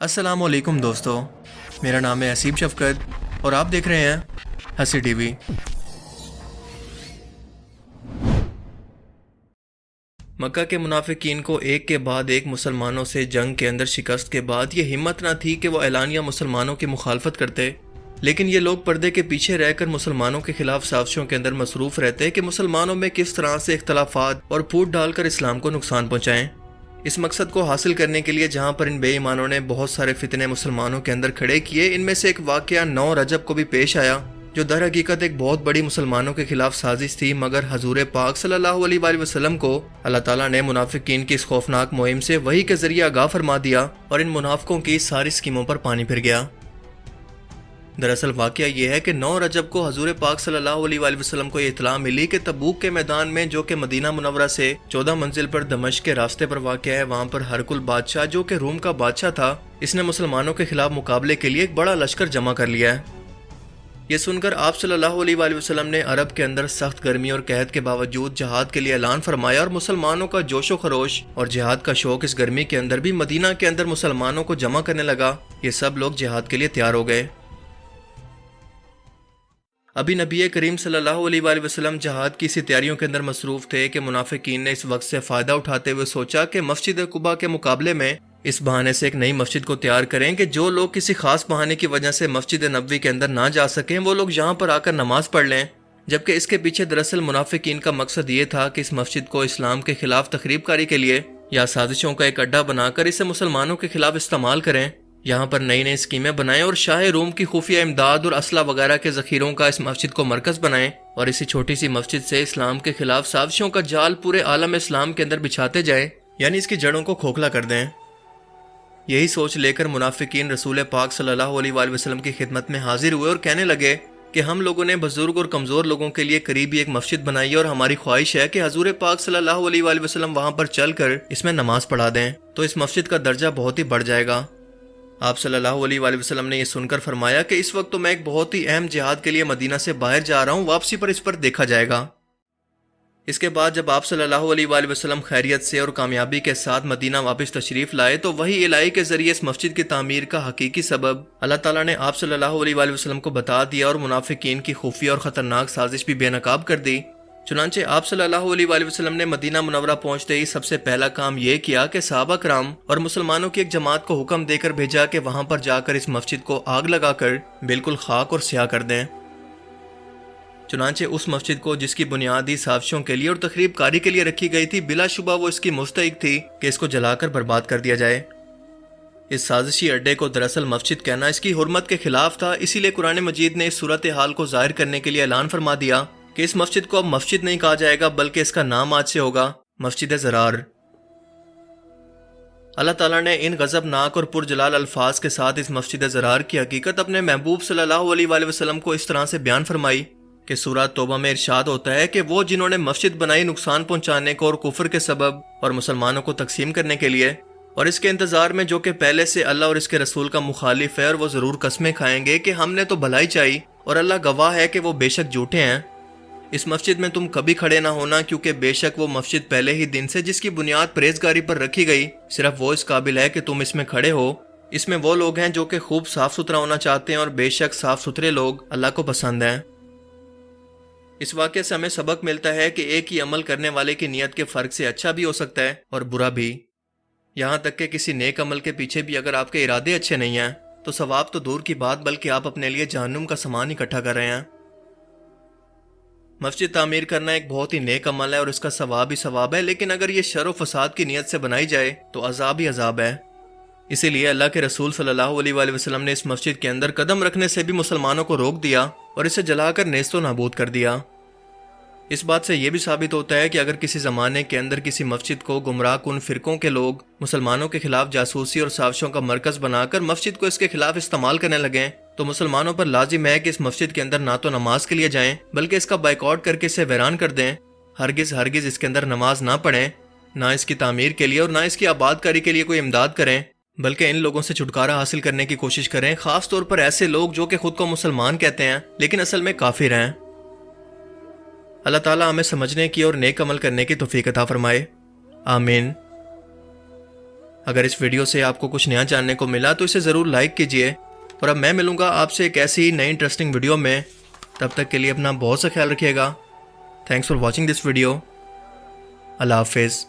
السلام علیکم دوستو، میرا نام ہے حسیب شفقت اور آپ دیکھ رہے ہیں ہنسی ٹی وی۔ مکہ کے منافقین کو ایک کے بعد ایک مسلمانوں سے جنگ کے اندر شکست کے بعد یہ ہمت نہ تھی کہ وہ اعلانیہ مسلمانوں کی مخالفت کرتے، لیکن یہ لوگ پردے کے پیچھے رہ کر مسلمانوں کے خلاف سازشوں کے اندر مصروف رہتے کہ مسلمانوں میں کس طرح سے اختلافات اور پھوٹ ڈال کر اسلام کو نقصان پہنچائیں۔ اس مقصد کو حاصل کرنے کے لیے جہاں پر ان بے ایمانوں نے بہت سارے فتنے مسلمانوں کے اندر کھڑے کیے، ان میں سے ایک واقعہ 9 رجب کو بھی پیش آیا جو در حقیقت ایک بہت بڑی مسلمانوں کے خلاف سازش تھی، مگر حضور پاک صلی اللہ علیہ وآلہ وسلم کو اللہ تعالیٰ نے منافقین کی اس خوفناک مہم سے وحی کے ذریعے آگاہ فرما دیا اور ان منافقوں کی ساری اسکیموں پر پانی پھر گیا۔ دراصل واقعہ یہ ہے کہ 9 رجب کو حضور پاک صلی اللہ علیہ وآلہ وسلم کو یہ اطلاع ملی کہ تبوک کے میدان میں، جو کہ مدینہ منورہ سے 14 منزل پر دمشق کے راستے پر واقع ہے، وہاں پر ہرقل بادشاہ جو کہ روم کا بادشاہ تھا، اس نے مسلمانوں کے خلاف مقابلے کے لیے ایک بڑا لشکر جمع کر لیا ہے۔ یہ سن کر آپ صلی اللہ علیہ وآلہ وسلم نے عرب کے اندر سخت گرمی اور قحط کے باوجود جہاد کے لیے اعلان فرمایا، اور مسلمانوں کا جوش و خروش اور جہاد کا شوق اس گرمی کے اندر بھی مدینہ کے اندر مسلمانوں کو جمع کرنے لگا۔ یہ سب لوگ جہاد کے لیے تیار ہو گئے۔ ابھی نبی کریم صلی اللہ علیہ وآلہ وسلم جہاد کی اسی تیاریوں کے اندر مصروف تھے کہ منافقین نے اس وقت سے فائدہ اٹھاتے ہوئے سوچا کہ مسجد قباء کے مقابلے میں اس بہانے سے ایک نئی مسجد کو تیار کریں کہ جو لوگ کسی خاص بہانے کی وجہ سے مسجد نبوی کے اندر نہ جا سکیں، وہ لوگ یہاں پر آ کر نماز پڑھ لیں۔ جبکہ اس کے پیچھے دراصل منافقین کا مقصد یہ تھا کہ اس مسجد کو اسلام کے خلاف تخریب کاری کے لیے یا سازشوں کا ایک اڈا بنا کر اسے مسلمانوں کے خلاف استعمال کریں، یہاں پر نئی نئی اسکیمیں بنائیں اور شاہ روم کی خفیہ امداد اور اسلحہ وغیرہ کے ذخیروں کا اس مسجد کو مرکز بنائیں، اور اسی چھوٹی سی مسجد سے اسلام کے خلاف سازشوں کا جال پورے عالم اسلام کے اندر بچھاتے جائیں، یعنی اس کی جڑوں کو کھوکھلا کر دیں۔ یہی سوچ لے کر منافقین رسول پاک صلی اللہ علیہ وآلہ وسلم کی خدمت میں حاضر ہوئے اور کہنے لگے کہ ہم لوگوں نے بزرگ اور کمزور لوگوں کے لیے قریبی ایک مسجد بنائی ہے، اور ہماری خواہش ہے کہ حضور پاک صلی اللہ علیہ وآلہ وسلم وہاں پر چل کر اس میں نماز پڑھا دیں، تو اس مسجد کا درجہ بہت ہی بڑھ جائے گا۔ آپ صلی اللہ علیہ وآلہ وسلم نے یہ سن کر فرمایا کہ اس وقت تو میں ایک بہت ہی اہم جہاد کے لیے مدینہ سے باہر جا رہا ہوں، واپسی پر اس پر دیکھا جائے گا۔ اس کے بعد جب آپ صلی اللہ علیہ وآلہ وسلم خیریت سے اور کامیابی کے ساتھ مدینہ واپس تشریف لائے، تو وہی الہی کے ذریعے اس مسجد کی تعمیر کا حقیقی سبب اللہ تعالیٰ نے آپ صلی اللہ علیہ وآلہ وسلم کو بتا دیا، اور منافقین کی خفیہ اور خطرناک سازش بھی بے نقاب کر دی۔ چنانچہ آپ صلی اللہ علیہ وآلہ وسلم نے مدینہ منورہ پہنچتے ہی سب سے پہلا کام یہ کیا کہ صحابہ کرام اور مسلمانوں کی ایک جماعت کو حکم دے کر بھیجا کہ وہاں پر جا کر اس مسجد کو آگ لگا کر بالکل خاک اور سیاہ کر دیں۔ چنانچہ اس مسجد کو جس کی بنیادی سازشوں کے لیے اور تخریب کاری کے لیے رکھی گئی تھی، بلا شبہ وہ اس کی مستحق تھی کہ اس کو جلا کر برباد کر دیا جائے۔ اس سازشی اڈے کو دراصل مسجد کہنا اس کی حرمت کے خلاف تھا، اسی لیے قرآن مجید نے اس صورتحال کو ظاہر کرنے کے لیے اعلان فرما دیا کہ اس مسجد کو اب مسجد نہیں کہا جائے گا، بلکہ اس کا نام آج سے ہوگا مسجد ضرار۔ اللہ تعالیٰ نے ان غضبناک اور پرجلال الفاظ کے ساتھ اس مسجد ضرار کی حقیقت اپنے محبوب صلی اللہ علیہ وآلہ وسلم کو اس طرح سے بیان فرمائی کہ سورہ توبہ میں ارشاد ہوتا ہے کہ وہ جنہوں نے مسجد بنائی نقصان پہنچانے کو اور کفر کے سبب اور مسلمانوں کو تقسیم کرنے کے لیے، اور اس کے انتظار میں جو کہ پہلے سے اللہ اور اس کے رسول کا مخالف ہے، اور وہ ضرور قسمیں کھائیں گے کہ ہم نے تو بھلائی چاہی اور اللہ گواہ ہے کہ وہ بے شک جھوٹے ہیں۔ اس مسجد میں تم کبھی کھڑے نہ ہونا، کیونکہ بے شک وہ مسجد پہلے ہی دن سے جس کی بنیاد پرہیزگاری پر رکھی گئی، صرف وہ اس قابل ہے کہ تم اس میں کھڑے ہو۔ اس میں وہ لوگ ہیں جو کہ خوب صاف ستھرا ہونا چاہتے ہیں، اور بے شک صاف ستھرے لوگ اللہ کو پسند ہیں۔ اس واقعے سے ہمیں سبق ملتا ہے کہ ایک ہی عمل کرنے والے کی نیت کے فرق سے اچھا بھی ہو سکتا ہے اور برا بھی، یہاں تک کہ کسی نیک عمل کے پیچھے بھی اگر آپ کے ارادے اچھے نہیں ہیں تو ثواب تو دور کی بات، بلکہ آپ اپنے لیے جہنم کا سامان اکٹھا کر رہے ہیں۔ مسجد تعمیر کرنا ایک بہت ہی نیک عمل ہے اور اس کا ثواب ہی ثواب ہے، لیکن اگر یہ شر و فساد کی نیت سے بنائی جائے تو عذاب ہی عذاب ہے۔ اسی لیے اللہ کے رسول صلی اللہ علیہ وآلہ وسلم نے اس مسجد کے اندر قدم رکھنے سے بھی مسلمانوں کو روک دیا اور اسے جلا کر نیست و نابود کر دیا۔ اس بات سے یہ بھی ثابت ہوتا ہے کہ اگر کسی زمانے کے اندر کسی مسجد کو گمراہ کن فرقوں کے لوگ مسلمانوں کے خلاف جاسوسی اور سازشوں کا مرکز بنا کر مسجد کو اس کے خلاف استعمال کرنے لگیں، تو مسلمانوں پر لازم ہے کہ اس مسجد کے اندر نہ تو نماز کے لیے جائیں، بلکہ اس کا بائیکاٹ کر کے اسے ویران کر دیں، ہرگز اس کے اندر نماز نہ پڑھیں، نہ اس کی تعمیر کے لیے اور نہ اس کی آباد کاری کے لیے کوئی امداد کریں، بلکہ ان لوگوں سے چھٹکارا حاصل کرنے کی کوشش کریں، خاص طور پر ایسے لوگ جو کہ خود کو مسلمان کہتے ہیں لیکن اصل میں کافر ہیں۔ اللہ تعالیٰ ہمیں سمجھنے کی اور نیک عمل کرنے کی توفیق عطا فرمائے، آمین۔ اگر اس ویڈیو سے آپ کو کچھ نیا جاننے کو ملا تو اسے ضرور لائک کیجئے، اور اب میں ملوں گا آپ سے ایک ایسی نئی انٹرسٹنگ ویڈیو میں. تب تک کے لیے اپنا بہت سا خیال رکھیے گا. Thanks for watching this video. اللہ حافظ.